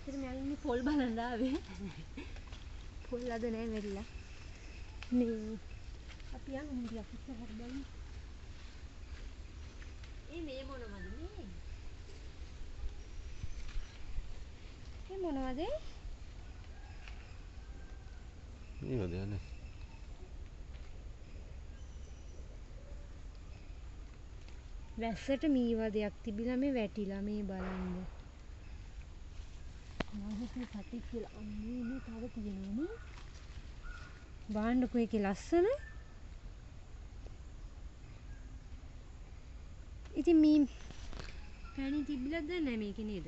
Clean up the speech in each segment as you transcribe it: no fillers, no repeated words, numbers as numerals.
ඉතින් මම ඉන්නේ පොල් බලන්න ආවේ. පොල් අද නෑ වෙරිලා. මේ අපි යමු මුදියක් ඉස්සරහට බලමු. මේ මොනවද මේ? මේ මොනවද? මේවද යන්නේ? වැස්සට මී වදයක් තිබිලා මේ වැටිලා මේ බලන්න. මම හිතුවේ කටික් කියලා. අම්මේ මේ තව තියෙනවනේ. බලන්නකෝ ඒකේ ලස්සන. ඉතින් මේ පැණි තිබිලා දැන් නැහැ මේකේ නේද?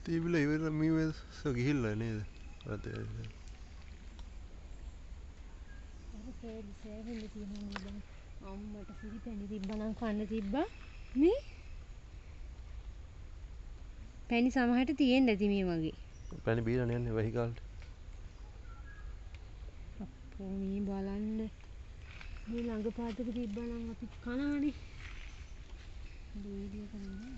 තිබිලා ඉවර මේවස ගිහිල්ලා නේද? අද අර සෑහෙන්න තියෙනවා නේද? අම්මට සිරි පැණි තිබ්බනම් කන්න තිබ්බා. මේ පැණි සමහරට තියෙන්න ඇති මේ වගේ. පැණි බීලා යන්නේ වෙහි කාලට. අප්පෝ මේ බලන්න. මේ ළඟ පාතක තිබ්බනම් අපි කනවනේ. වීඩියෝ කරන්නේ.